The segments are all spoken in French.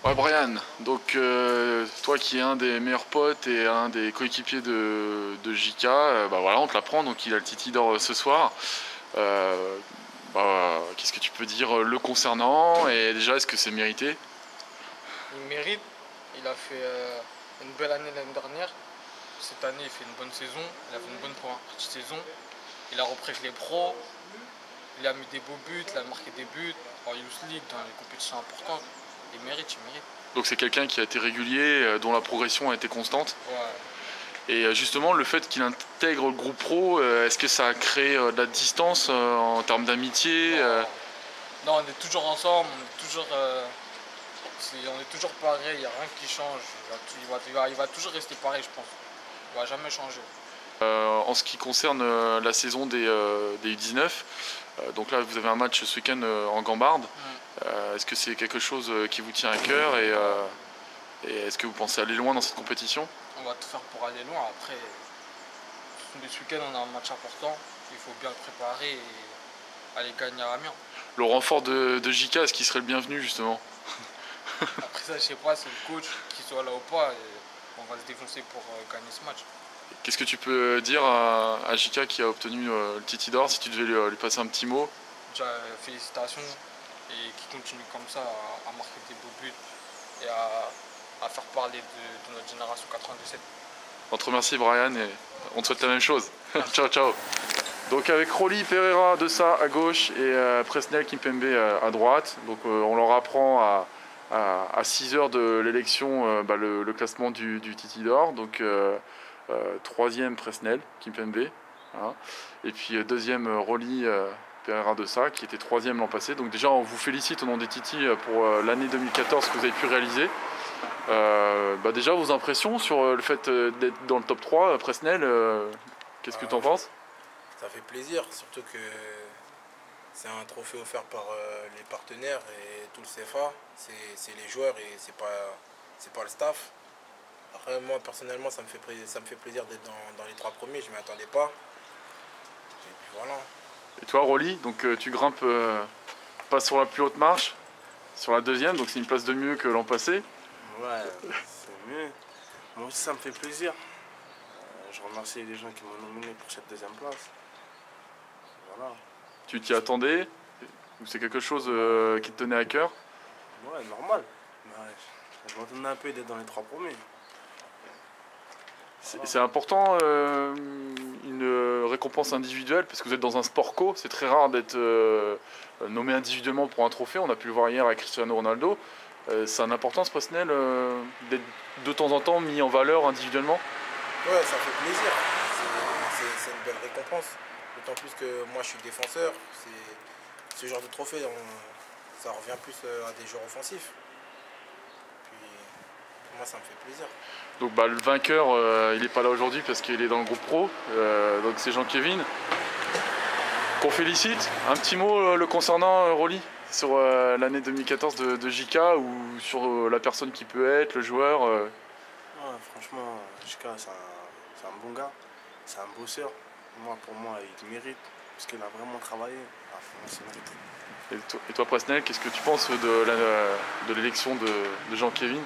Ouais, Brian, donc toi qui es un des meilleurs potes et un des coéquipiers de JK, bah voilà, on te l'apprend, donc il a le Titi d'or ce soir. Euh, Qu'est-ce que tu peux dire le concernant et déjà est-ce que c'est mérité? Il mérite. Il a fait une belle année l'année dernière. Cette année, il fait une bonne saison. Il a fait une bonne première partie de saison. Il a repris avec les pros. Il a mis des beaux buts. Il a marqué des buts en Youth League, dans les compétitions importantes. Il mérite, il mérite. Donc c'est quelqu'un qui a été régulier, dont la progression a été constante. Ouais. Et justement, le fait qu'il intègre le groupe pro, est-ce que ça a créé de la distance en termes d'amitié Non, on est toujours ensemble. On est toujours pareil. Il n'y a rien qui change. Il va toujours rester pareil, je pense. Il ne va jamais changer. En ce qui concerne la saison des U19, donc là vous avez un match ce week-end en Gambarde. Est-ce que c'est quelque chose qui vous tient à cœur et est-ce que vous pensez aller loin dans cette compétition? On va tout faire pour aller loin. Après, ce week-end, on a un match important. Il faut bien le préparer et aller gagner à Amiens. Le renfort de JK, est-ce qu'il serait le bienvenu justement? Après ça, je sais pas, c'est le coach qui soit là ou pas. Et on va se défoncer pour gagner ce match. Qu'est-ce que tu peux dire à JK qui a obtenu le Titi d'or, si tu devais lui passer un petit mot? Déjà, félicitations et qui continue comme ça à marquer des beaux buts et à faire parler de notre génération 97. On te remercie Brian et on te souhaite la même chose. Ciao ciao. Donc avec Rolly Pereira de ça à gauche et Presnel Kimpembe à droite. Donc on leur apprend à 6 heures de l'élection le classement du Titi d'or. Donc troisième Presnel Kimpembe. Hein. Et puis deuxième Rolly Pereira de ça qui était troisième l'an passé. Donc déjà on vous félicite au nom des Titi pour l'année 2014 que vous avez pu réaliser. Déjà vos impressions sur le fait d'être dans le top 3, Presnel, qu'est-ce que tu en penses? Ça fait plaisir, surtout que c'est un trophée offert par les partenaires et tout le CFA. C'est les joueurs et c'est pas le staff. Après, moi personnellement, ça me fait plaisir d'être dans les 3 premiers, je ne m'y attendais pas. Et puis voilà. Et toi, Rolly, donc tu grimpes pas sur la plus haute marche, sur la deuxième, donc c'est une place de mieux que l'an passé. Ouais, c'est mieux. Moi aussi, ça me fait plaisir. Je remercie les gens qui m'ont nominé pour cette deuxième place. Voilà. Tu t'y attendais? Ou c'est quelque chose qui te tenait à cœur? Ouais, normal. Ouais, je m'attendais un peu d'être dans les 3 premiers. C'est important une récompense individuelle parce que vous êtes dans un sport co, c'est très rare d'être nommé individuellement pour un trophée, on a pu le voir hier avec Cristiano Ronaldo. C'est une importance personnelle d'être de temps en temps mis en valeur individuellement? Ouais, ça fait plaisir. C'est une belle récompense. D'autant plus que moi je suis défenseur. Ce genre de trophée, ça revient plus à des joueurs offensifs. Puis moi ça me fait plaisir. Donc le vainqueur, il n'est pas là aujourd'hui parce qu'il est dans le groupe pro. Donc c'est Jean-Kevin. Qu'on félicite. Un petit mot le concernant, Rolly, sur l'année 2014 de JK ou sur la personne qui peut être, le joueur Ouais, franchement, JK, c'est un bon gars. C'est un bosseur. Pour moi, il mérite. Parce qu'il a vraiment travaillé. C'est mérité. Et toi, Presnel, qu'est-ce que tu penses de l'élection de Jean-Kevin?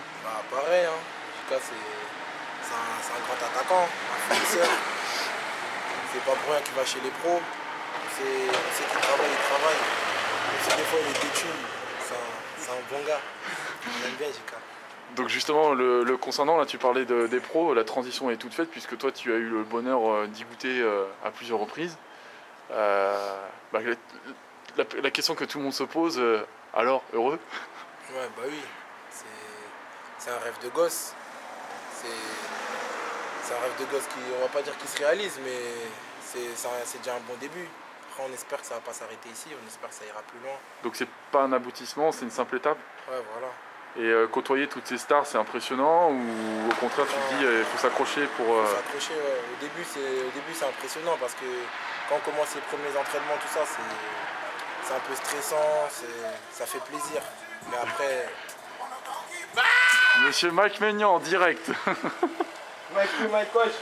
Pareil, hein. JK, c'est un grand attaquant, un finisseur. C'est pas pour rien qu'il va chez les pros. On sait qu'il travaille, il travaille. Même si des fois il est têtu, c'est un bon gars. On aime bien JK. Donc justement, le concernant, là tu parlais des pros, la transition est toute faite puisque toi tu as eu le bonheur d'y goûter à plusieurs reprises. La question que tout le monde se pose, alors, heureux? Ouais, bah oui, c'est un rêve de gosse. C'est un rêve de gosse qui, on va pas dire qu'il se réalise, mais c'est déjà un bon début. Après, on espère que ça va pas s'arrêter ici, on espère que ça ira plus loin. Donc c'est pas un aboutissement, c'est une simple étape? Ouais, voilà. Et côtoyer toutes ces stars, c'est impressionnant ou au contraire tu te dis il faut s'accrocher pour... Il faut s'accrocher, ouais. Au début c'est impressionnant parce que quand on commence les premiers entraînements, tout ça, c'est un peu stressant, ça fait plaisir. Mais après... Monsieur Mike Maignan en direct. Mike coach.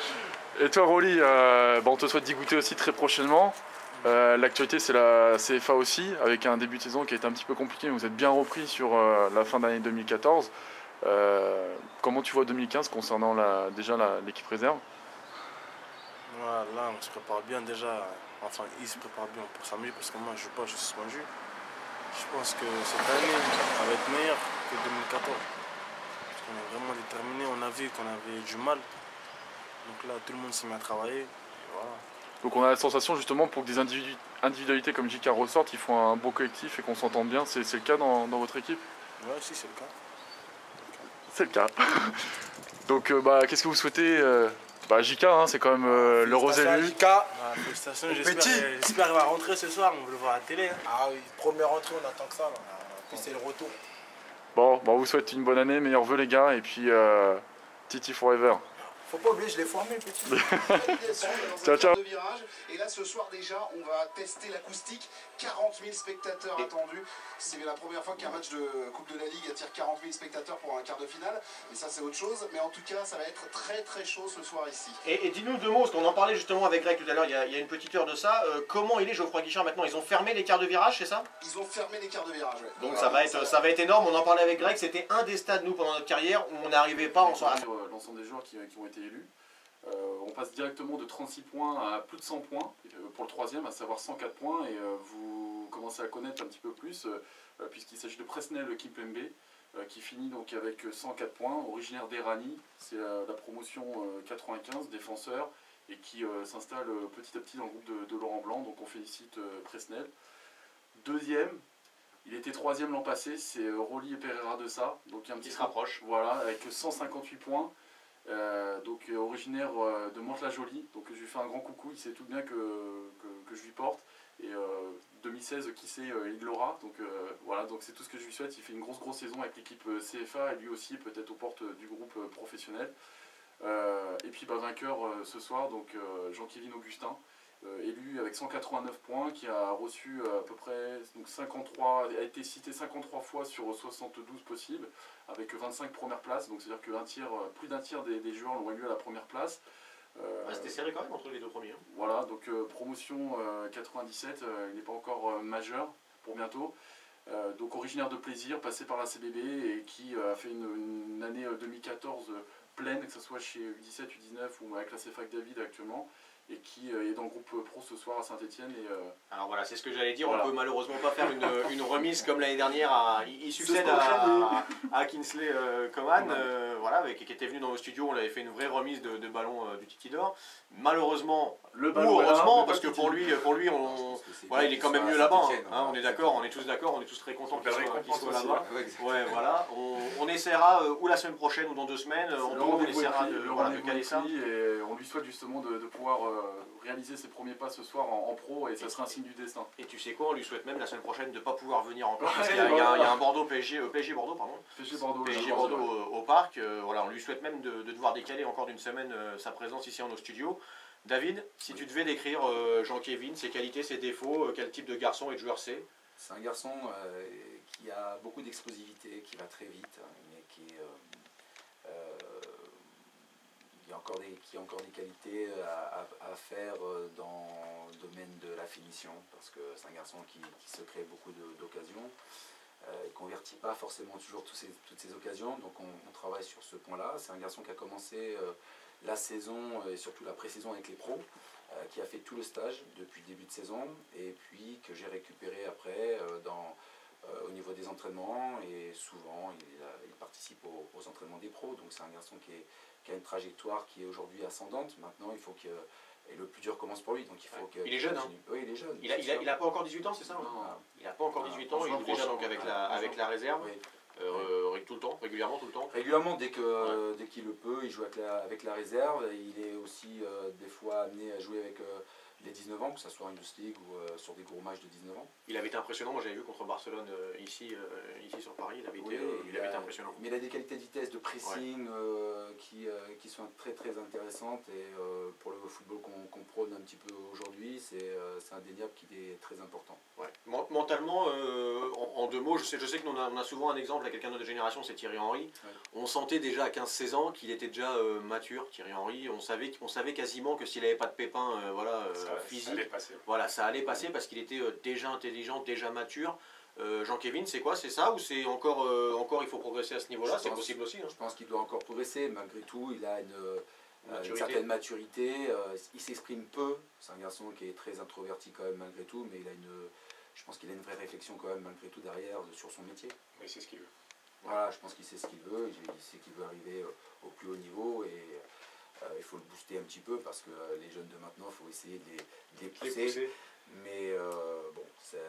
Et toi Rolly, on te souhaite d'y goûter aussi très prochainement. L'actualité, c'est la CFA aussi, avec un début de saison qui a été un petit peu compliqué, mais vous êtes bien repris sur la fin d'année 2014. Comment tu vois 2015 concernant déjà l'équipe réserve? Voilà, là, on se prépare bien déjà. Enfin, ils se préparent bien pour samedi parce que moi, je joue pas, je suis suspendu. Je pense que cette année, ça va être meilleur que 2014. Parce qu'on est vraiment déterminé, on a vu qu'on avait du mal. Donc là, tout le monde s'est mis à travailler. Et voilà. Donc on a la sensation justement pour que des individualités comme JK ressortent, il faut un beau collectif et qu'on s'entende bien. C'est le cas dans votre équipe? Ouais, si, c'est le cas. C'est le cas. Donc qu'est-ce que vous souhaitez JK, hein, c'est quand même le rose élu. JK. Félicitations, j'espère qu'il va rentrer ce soir, on veut le voir à la télé. Hein. Ah oui, première entrée, on attend que ça. Là. Puis c'est le retour. Bon, on vous souhaite une bonne année, meilleurs vœux les gars, et puis Titi Forever. Faut pas oublier, je l'ai formé, petit. Ciao, ciao. Et là, ce soir déjà, on va tester l'acoustique. 40 000 spectateurs attendus. C'est la première fois qu'un match de Coupe de la Ligue attire 40 000 spectateurs pour un quart de finale. Et ça, c'est autre chose. Mais en tout cas, ça va être très très chaud ce soir ici. Et dis-nous deux mots, parce qu'on en parlait justement avec Greg tout à l'heure, il y a une petite heure de ça. Comment il est, Geoffroy Guichard, maintenant? Ils ont fermé les quarts de virage, c'est ça? Ils ont fermé les quarts de virage, ouais. Donc voilà, ça va être énorme. On en parlait avec Greg, c'était un des stades, nous, pendant notre carrière, où on n'arrivait pas en soirée. L'ensemble des joueurs qui ont été élus. On passe directement de 36 points à plus de 100 points pour le troisième, à savoir 104 points. Et vous commencez à connaître un petit peu plus, puisqu'il s'agit de Presnel Kimpembe, qui finit donc avec 104 points, originaire d'Erani. C'est la promotion 95, défenseur, et qui s'installe petit à petit dans le groupe de Laurent Blanc. Donc on félicite Presnel. Deuxième, il était troisième l'an passé, c'est Rolly et Pereira de ça. Donc un petit se rapproche. Voilà, avec 158 points. Donc originaire de Mantes-la-Jolie, donc je lui fais un grand coucou, il sait tout bien que je lui porte, et 2016 qui sait il l'aura, donc voilà, donc c'est tout ce que je lui souhaite. Il fait une grosse saison avec l'équipe CFA et lui aussi peut-être aux portes du groupe professionnel, et puis vainqueur ce soir, donc Jean-Kévin Augustin, élu avec 189 points, qui a reçu à peu près donc 53, a été cité 53 fois sur 72 possibles, avec 25 premières places, donc c'est-à-dire que plus d'un tiers des joueurs l'ont élu à la première place. C'était serré quand même entre les deux premiers. Hein. Voilà, donc promotion 97, il n'est pas encore majeur pour bientôt. Donc originaire de Plaisir, passé par la CBB et qui a fait une année 2014 pleine, que ce soit chez U17, U19 ou avec la CFAC David actuellement, et qui est dans le groupe pro ce soir à Saint-Etienne. Alors voilà, c'est ce que j'allais dire, voilà. On peut malheureusement pas faire une remise comme l'année dernière, il succède à Kingsley Coman, voilà, qui était venu dans le studio, on avait fait une vraie remise de ballon du Titi d'Or. Malheureusement, heureusement, parce que pour lui voilà, il est quand même mieux là-bas, hein, on est d'accord, on est tous d'accord, on est tous très contents qu'il soit là-bas. Ouais, voilà, on essaiera ou la semaine prochaine ou dans 2 semaines, on essaiera de caler ça. Et on lui souhaite justement de pouvoir réaliser ses premiers pas ce soir en pro, et ça sera un signe du destin. Et tu sais quoi, on lui souhaite même la semaine prochaine de ne pas pouvoir venir encore, parce qu'il y a un Bordeaux PSG Bordeaux, pardon. PSG Bordeaux au parc, voilà, on lui souhaite même de devoir décaler encore d'une semaine sa présence ici en nos studios. David, si tu devais décrire Jean-Kévin, ses qualités, ses défauts, quel type de garçon et de joueur c'est? C'est un garçon qui a beaucoup d'explosivité, qui va très vite, mais qui a encore des qualités à faire dans le domaine de la finition, parce que c'est un garçon qui se crée beaucoup d'occasions. Il ne convertit pas forcément toujours toutes ces occasions, donc on travaille sur ce point-là. C'est un garçon qui a commencé la saison et surtout la pré-saison avec les pros, qui a fait tout le stage depuis le début de saison, et puis que j'ai récupéré après au niveau des entraînements, et souvent il participe aux entraînements des pros, donc c'est un garçon qui a une trajectoire qui est aujourd'hui ascendante. Maintenant il faut que... Et le plus dur commence pour lui, donc il faut que... Il est jeune, hein? Oui, il est jeune. Il n'a pas encore 18 ans, c'est ça? Il n'a pas encore 18 ans, il est déjà donc avec la réserve. Oui. Tout le temps, régulièrement, tout le temps. Régulièrement, dès qu'il le peut, il joue avec la réserve. Il est aussi des fois amené à jouer avec les 19 ans, que ce soit en Youth League ou sur des gros matchs de 19 ans. Il avait été impressionnant, moi j'avais vu contre Barcelone ici sur Paris, il avait été impressionnant. Mais il a des qualités de vitesse, de pressing qui sont très très intéressantes, et pour le football qu'on prône un petit peu aujourd'hui, c'est indéniable qu'il est très important. Ouais. Mentalement, en 2 mots, je sais que nous on a souvent un exemple à quelqu'un de notre génération, c'est Thierry Henry. Ouais. On sentait déjà à 15-16 ans qu'il était déjà mature, Thierry Henry. On savait quasiment que s'il n'avait pas de pépin, voilà. physique. Ça allait passer. Voilà, ça allait passer parce qu'il était déjà intelligent, déjà mature. Jean-Kévin, c'est quoi? C'est ça ou c'est encore il faut progresser à ce niveau-là? C'est possible aussi. Hein. Je pense qu'il doit encore progresser. Malgré tout, il a une certaine maturité. Il s'exprime peu. C'est un garçon qui est très introverti quand même malgré tout, mais je pense qu'il a une vraie réflexion quand même malgré tout derrière sur son métier. Mais c'est ce qu'il veut. Voilà, je pense qu'il sait ce qu'il veut. Il sait qu'il veut arriver au plus haut niveau et il faut le booster un petit peu parce que les jeunes de maintenant, il faut essayer de les pousser. Mais bon,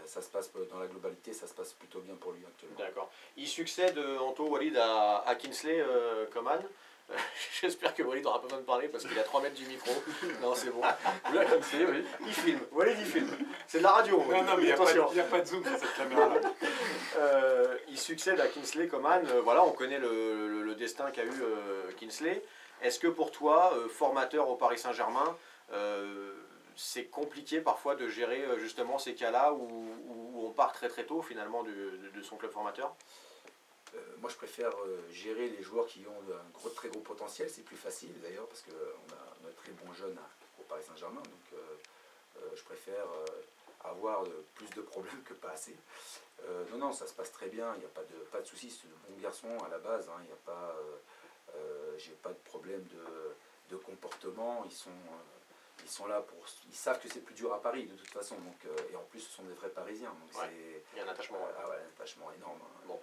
ça se passe dans la globalité, ça se passe plutôt bien pour lui actuellement. D'accord. Il succède, Anto Walid, à Kingsley Coman. J'espère que Walid n'aura pas besoin de parler parce qu'il est à 3 mètres du micro. Non, c'est bon. Là, Kingsley, oui. Il filme. Walid, il filme. C'est de la radio. Non, mais il n'y a pas de zoom sur cette caméra-là. Il succède à Kingsley Coman. Voilà, on connaît le destin qu'a eu Kingsley. Est-ce que pour toi, formateur au Paris Saint-Germain, c'est compliqué parfois de gérer justement ces cas-là où on part très très tôt finalement de son club formateur? Moi je préfère gérer les joueurs qui ont un très gros potentiel, c'est plus facile d'ailleurs parce qu'on a un très bon jeune au Paris Saint-Germain, donc je préfère avoir plus de problèmes que pas assez. Non, ça se passe très bien, il n'y a pas de soucis, c'est un bon garçon à la base, hein, il n'y a pas, j'ai pas de problème de comportement, ils sont là ils savent que c'est plus dur à Paris de toute façon, donc, et en plus ce sont des vrais Parisiens. Donc il y a un attachement. Ah ouais, un attachement énorme. Hein. Bon.